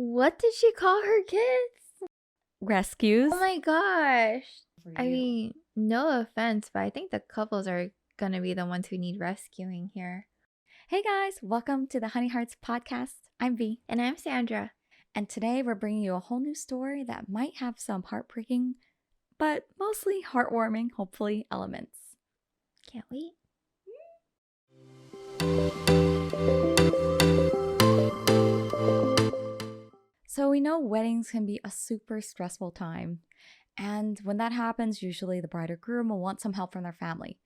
What did she call her kids? Rescues. Oh my gosh. For I you. mean, no offense, but I think the couples are gonna be the ones who need rescuing here. Hey guys, welcome to the Honey Hearts podcast. I'm V, And I'm Sandra. and today we're bringing you a whole new story that might have some heartbreaking, but mostly heartwarming, hopefully, elements. Can't wait. So we know weddings can be a super stressful time, and when that happens, usually the bride or groom will want some help from their family.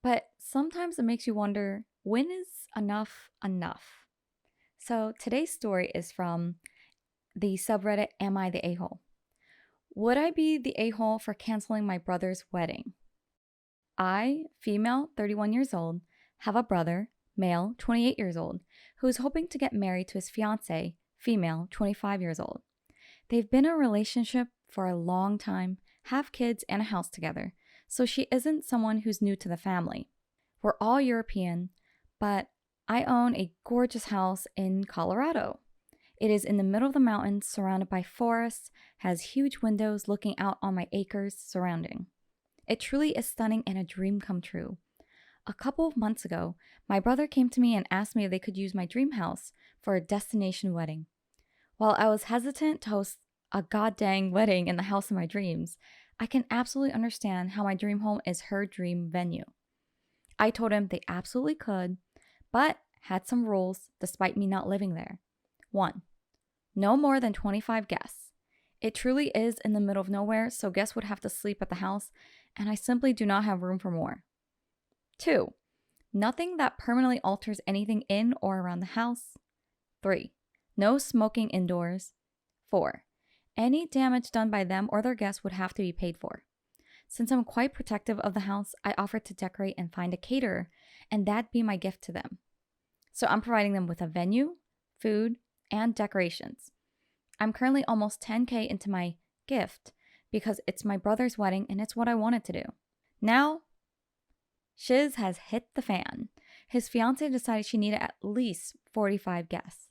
But sometimes it makes you wonder, when is enough enough? So today's story is from the subreddit Am I the A-hole? Would I be the a-hole for canceling my brother's wedding? I, female, 31 years old, have a brother, male, 28 years old, who is hoping to get married to his fiancée, female, 25 years old. They've been in a relationship for a long time, have kids and a house together, so she isn't someone who's new to the family. We're all European, but I own a gorgeous house in Colorado. It is in the middle of the mountains, surrounded by forests, has huge windows looking out on my acres surrounding. It truly is stunning and a dream come true. A couple of months ago, my brother came to me and asked me if they could use my dream house for a destination wedding. While I was hesitant to host a goddamn wedding in the house of my dreams, I can absolutely understand how my dream home is her dream venue. I told him they absolutely could, but had some rules despite me not living there. 1. No more than 25 guests. It truly is in the middle of nowhere, so guests would have to sleep at the house, and I simply do not have room for more. 2. Nothing that permanently alters anything in or around the house. 3. No smoking indoors. 4. Any damage done by them or their guests would have to be paid for. Since I'm quite protective of the house, I offered to decorate and find a caterer, and that'd be my gift to them. So I'm providing them with a venue, food, and decorations. I'm currently almost 10K into my gift because it's my brother's wedding and it's what I wanted to do. Now, shiz has hit the fan. His fiancée decided she needed at least 45 guests.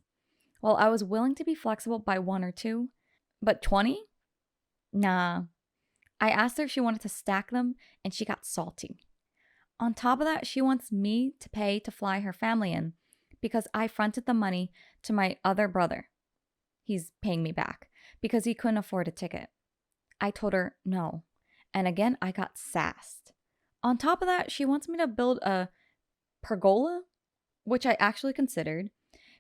While I was willing to be flexible by 1 or 2, but 20? Nah. I asked her if she wanted to stack them and she got salty. On top of that, she wants me to pay to fly her family in because I fronted the money to my other brother. He's paying me back because he couldn't afford a ticket. I told her no, and again I got sassed. On top of that, she wants me to build a pergola, which I actually considered,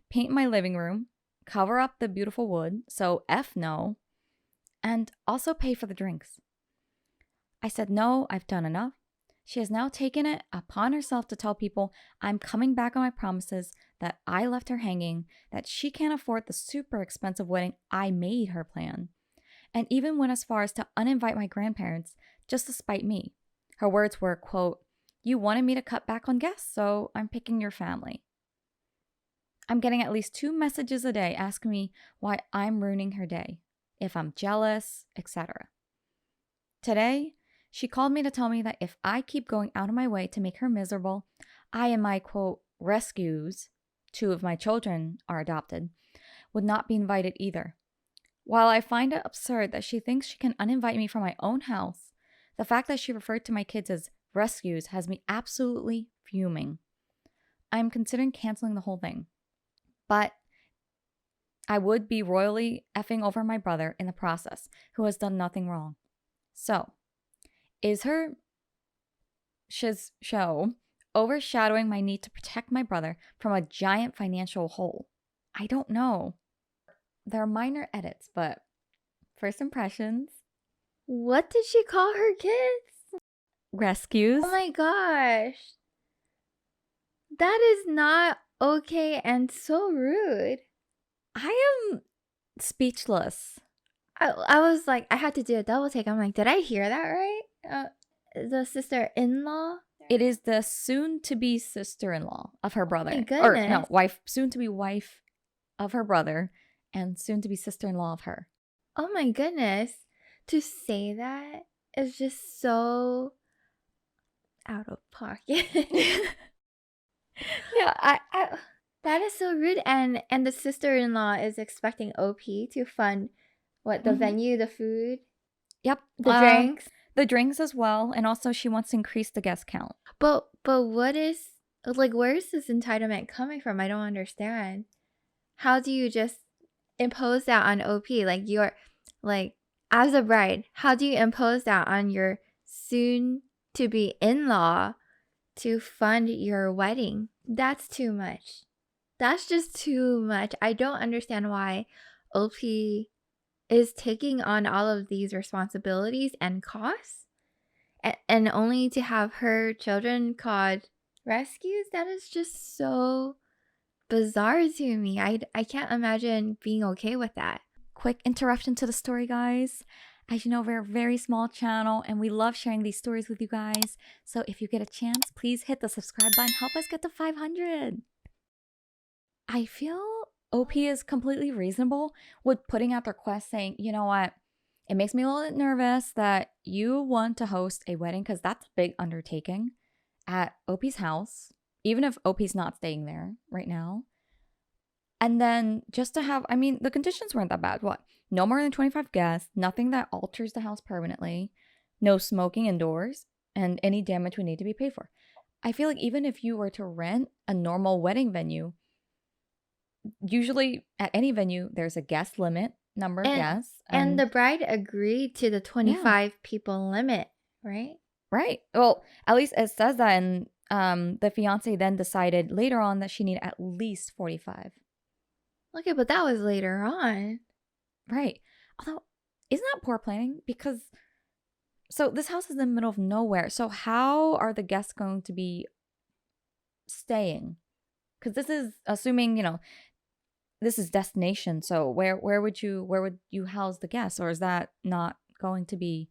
paint my living room, cover up the beautiful wood, so F no, and also pay for the drinks. I said no, I've done enough. She has now taken it upon herself to tell people I'm coming back on my promises, that I left her hanging, that she can't afford the super expensive wedding I made her plan, and even went as far as to uninvite my grandparents just to spite me. Her words were, quote, "You wanted me to cut back on guests, so I'm picking your family." I'm getting at least 2 messages a day asking me why I'm ruining her day, if I'm jealous, etc. Today, she called me to tell me that if I keep going out of my way to make her miserable, I and my, quote, rescues, 2 of my children are adopted, would not be invited either. While I find it absurd that she thinks she can uninvite me from my own house, the fact that she referred to my kids as rescues has me absolutely fuming. I'm considering canceling the whole thing, but I would be royally effing over my brother in the process, who has done nothing wrong. So, is her shiz show overshadowing my need to protect my brother from a giant financial hole? I don't know. There are minor edits, but first impressions. What did she call her kids? Rescues. Oh my gosh. That is not okay and so rude. I am speechless. I was like, I had to do a double take. I'm like, did I hear that right? The sister-in-law? It is the soon-to-be sister-in-law of her brother. my Or no, goodness. wife, soon-to-be wife of her brother, and soon-to-be sister-in-law of her. Oh my goodness. To say that is just so out of pocket. Yeah, That is so rude. And the sister-in-law is expecting OP to fund what, the Hmm. venue, the food, Yep. the drinks. The drinks as well, and also she wants to increase the guest count. But what is, like, where is this entitlement coming from? I don't understand. How do you just impose that on OP? Like, you're like, as a bride, how do you impose that on your soon to be in-law to fund your wedding? That's too much. That's just too much. I don't understand why OP is taking on all of these responsibilities and costs, and only to have her children called rescues. That is just so bizarre to me. I can't imagine being okay with that. Quick interruption to the story, guys. As you know, we're a very small channel and we love sharing these stories with you guys. So if you get a chance, please hit the subscribe button. Help us get to 500. I feel OP is completely reasonable with putting out the request saying, you know what, it makes me a little bit nervous that you want to host a wedding because that's a big undertaking at OP's house, even if OP's not staying there right now. And then just to have, I mean, the conditions weren't that bad. What? No more than 25 guests, nothing that alters the house permanently, no smoking indoors, and any damage would need to be paid for. I feel like even if you were to rent a normal wedding venue, usually at any venue, there's a guest limit, number of And guests. and And the bride agreed to the yeah, 25 people limit, right? right. Well, at least it says that. And the fiance then decided later on that she needed at least 45. Okay, but that was later on. Right. Although, isn't that poor planning? Because, so this house is in the middle of nowhere. So how are the guests going to be staying? Because this is assuming, this is destination. So where would you house the guests? Or is that not going to be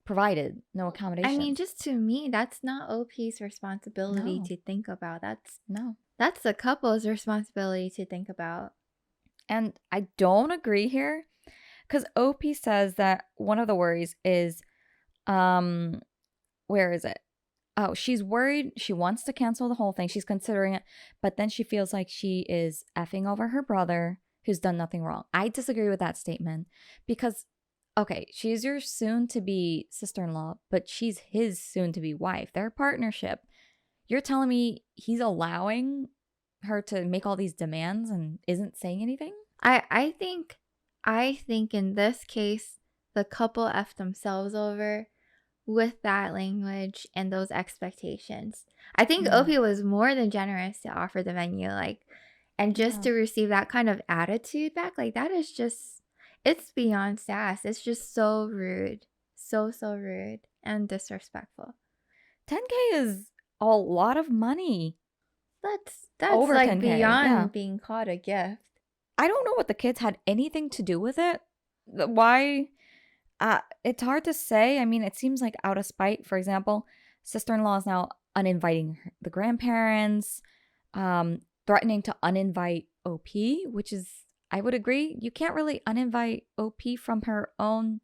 provided? No I mean, accommodations? just to me, that's not OP's responsibility No, to think about. no. That's the couple's responsibility to think about. And I don't agree here because OP says that one of the worries is, um, where is it? Oh, she's worried. She wants to cancel the whole thing. She's considering it, but then she feels like she is effing over her brother who's done nothing wrong. I disagree with that statement because, okay, she's your soon to be sister in law, but she's his soon to be wife. Their partnership. You're telling me he's allowing her to make all these demands and isn't saying anything? I think in this case, the couple effed themselves over with that language and those expectations. I think Yeah. OP was more than generous to offer the venue, like, and just Yeah. to receive that kind of attitude back, like, that is just, it's beyond sass. It's just so rude. So rude and disrespectful. 10K is a lot of money. That's Over like 10K. Yeah. beyond being called a gift. I don't know what the kids had anything to do with it. Why? It's hard to say. I mean, it seems like out of spite. For example, sister-in-law is now uninviting the grandparents, threatening to uninvite OP, which is, I would agree, you can't really uninvite OP from her own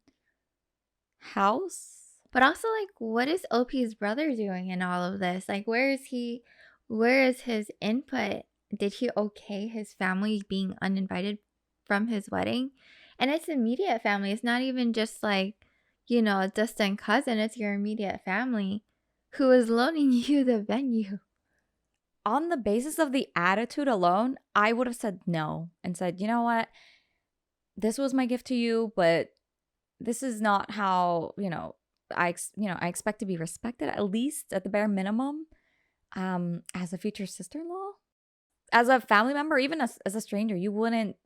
house. But also, like, what is OP's brother doing in all of this? Like, where is he? Where is his input? Did he okay his family being uninvited from his wedding? And it's immediate family. It's not even just like, a distant cousin. It's your immediate family who is loaning you the venue. On the basis of the attitude alone, I would have said no and said, you know what? This was my gift to you, but this is not how, I expect to be respected, at least at the bare minimum, as a future sister-in-law. As a family member, even as a stranger, you wouldn't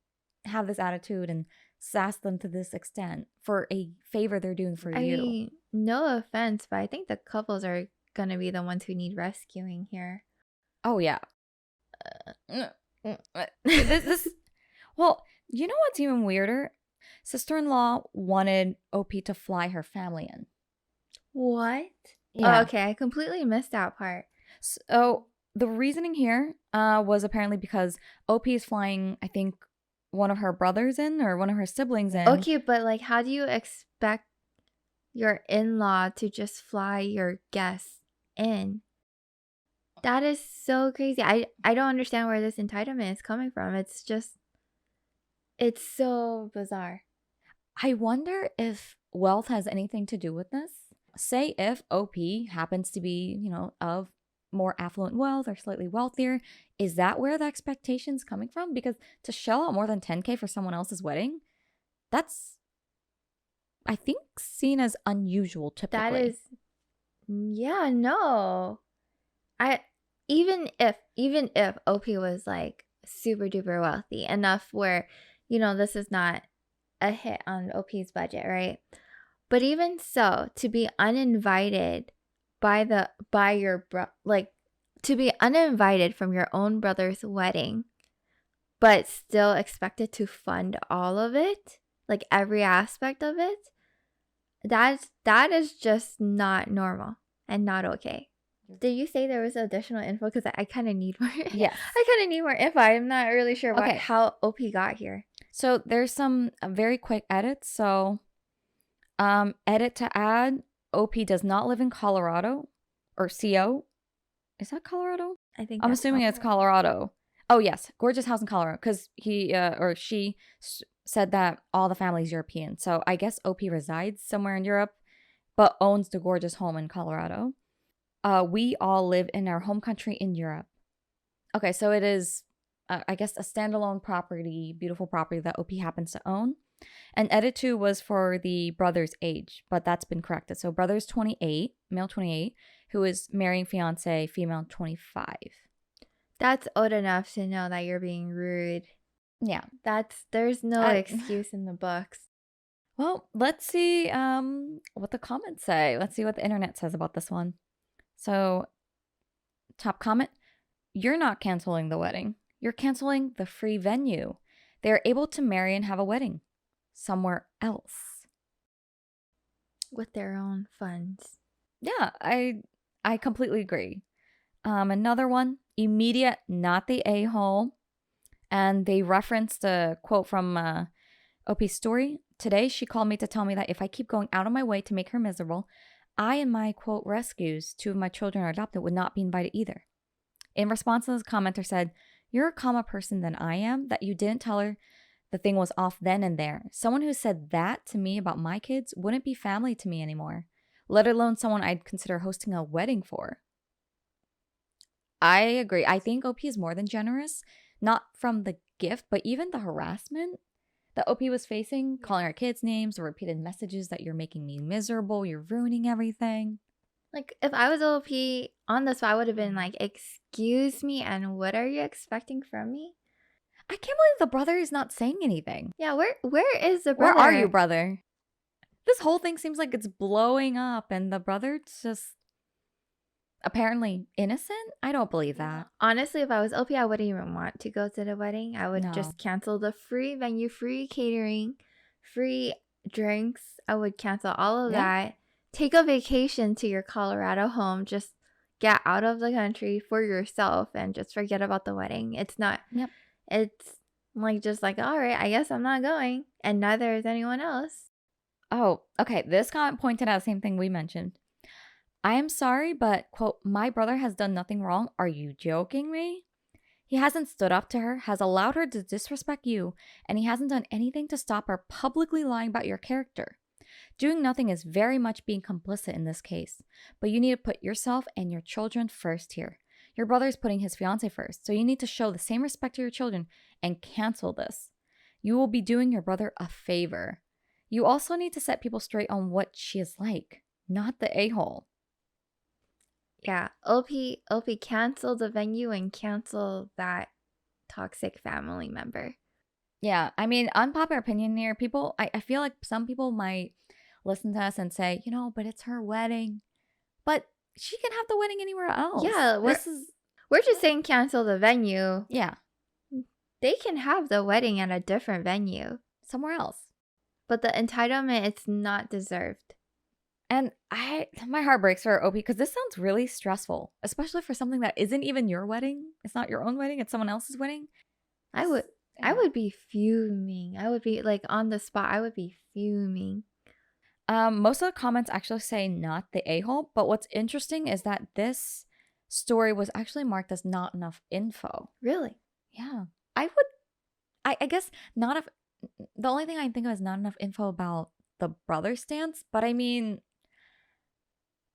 have this attitude and sass them to this extent for a favor they're doing for I you. mean, no offense, but I think the couples are going to be the ones who need rescuing here. Oh, yeah. This well, you know what's even weirder? Sister-in-law wanted OP to fly her family in. What? Oh, Yeah. okay. I completely missed that part. So the reasoning here was apparently because OP is flying, I think, one of her brothers in or one of her siblings in. Okay, but like, how do you expect your in-law to just fly your guests in? That is so crazy. I don't understand where this entitlement is coming from. It's so bizarre. I wonder if wealth has anything to do with this. Say if OP happens to be, of more affluent wealth or slightly wealthier, is that where the expectation's coming from? Because to shell out more than 10K for someone else's wedding, that's, I think, seen as unusual That typically. is, yeah, no. I even if OP was like super duper wealthy enough where, this is not a hit on OP's budget, right? But even so, to be uninvited by your like to be uninvited from your own brother's wedding, but still expected to fund all of it, like every aspect of it, that is just not normal and not okay. Did you say there was additional info? Because I kind of need more. Yes. I kind of need more info. I'm not really sure Okay. how OP got here. So there's some very quick edits. So, edit to add: OP does not live in Colorado or CO. Is that Colorado? I think I'm that's assuming it's Colorado. Oh yes, gorgeous house in Colorado because he or she said that all the family's European. So I guess OP resides somewhere in Europe, but owns the gorgeous home in Colorado. We all live in our home country in Europe. Okay, so it is, I guess, a standalone property, beautiful property that OP happens to own. And edit 2 was for the brother's age, but that's been corrected. So brother's 28, male 28, who is marrying fiance, female 25. That's old enough to know that you're being rude. Yeah. There's no excuse in the books. Well, let's see what the comments say. Let's see what the internet says about this one. So, top comment: you're not canceling the wedding. You're canceling the free venue. They're able to marry and have a wedding somewhere else with their own funds. Yeah, I completely agree. Another one: immediate, not the a-hole. And they referenced a quote from OP's story. Today, she called me to tell me that if I keep going out of my way to make her miserable, I and my, quote, rescues, 2 of my children are adopted, would not be invited either. In response to this, commenter said, you're a calmer person than I am, that you didn't tell her the thing was off then and there. Someone who said that to me about my kids wouldn't be family to me anymore, let alone someone I'd consider hosting a wedding for. I agree. I think OP is more than generous, not from the gift, but even the harassment that OP was facing, calling her kids names, the repeated messages that you're making me miserable, you're ruining everything. Like, if I was OP on the spot, I would have been like, excuse me, and what are you expecting from me? I can't believe the brother is not saying anything. Yeah, where is the brother? Where are you, brother? This whole thing seems like it's blowing up, and the brother's just apparently innocent? I don't believe that. Honestly, if I was OP, I wouldn't even want to go to the wedding. I would just cancel the free venue, free catering, free drinks. I would cancel all of that. Take a vacation to your Colorado home. Just get out of the country for yourself and just forget about the wedding. It's not. Yep. It's like just like, all right, I guess I'm not going, and neither is anyone else. Oh, okay. This comment pointed out the same thing we mentioned. I am sorry, but, quote, my brother has done nothing wrong. Are you joking me? He hasn't stood up to her, has allowed her to disrespect you, and he hasn't done anything to stop her publicly lying about your character. Doing nothing is very much being complicit in this case, but you need to put yourself and your children first here. Your brother is putting his fiance first, so you need to show the same respect to your children and cancel this. You will be doing your brother a favor. You also need to set people straight on what she is like, not the a-hole. Yeah, OP cancel the venue and cancel that toxic family member. Yeah, I mean, unpopular opinion here. People, I feel like some people might listen to us and say, but it's her wedding. But she can have the wedding anywhere else. Yeah, we're just saying cancel the venue. Yeah. They can have the wedding at a different venue. Somewhere else. But the entitlement, it's not deserved. And my heart breaks for OP because this sounds really stressful, especially for something that isn't even your wedding. It's not your own wedding. It's someone else's wedding. I would be fuming. I would be like on the spot. I would be fuming. Most of the comments actually say not the a-hole, but what's interesting is that this story was actually marked as not enough info. Really? Yeah. I would, I guess, not if the only thing I think of is not enough info about the brother's stance, but I mean,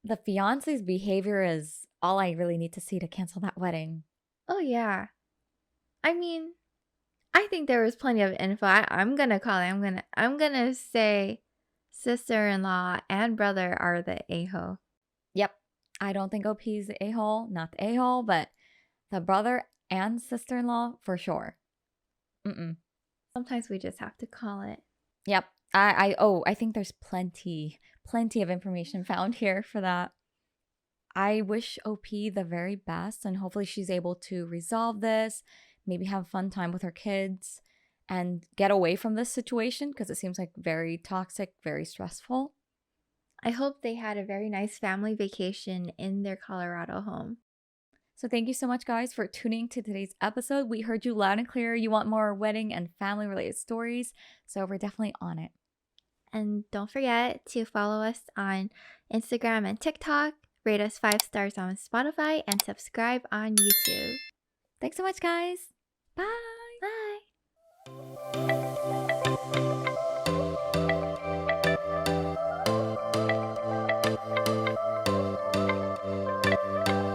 the fiance's behavior is all I really need to see to cancel that wedding. Oh, yeah. I mean, I think there was plenty of info. I'm gonna call it. I'm gonna say sister-in-law and brother are the a-hole. Yep. I don't think OP's the a hole, not the a hole, but the brother and sister in law for sure. Mm-mm. Sometimes we just have to call it. Yep. I think there's plenty of information found here for that. I wish OP the very best, and hopefully she's able to resolve this, maybe have a fun time with her kids, and get away from this situation because it seems like very toxic, very stressful. I hope they had a very nice family vacation in their Colorado home. So thank you so much, guys, for tuning to today's episode. We heard you loud and clear. You want more wedding and family related stories, so we're definitely on it. And don't forget to follow us on Instagram and TikTok, rate us 5 stars on Spotify, and subscribe on YouTube. Thanks so much, guys. Bye.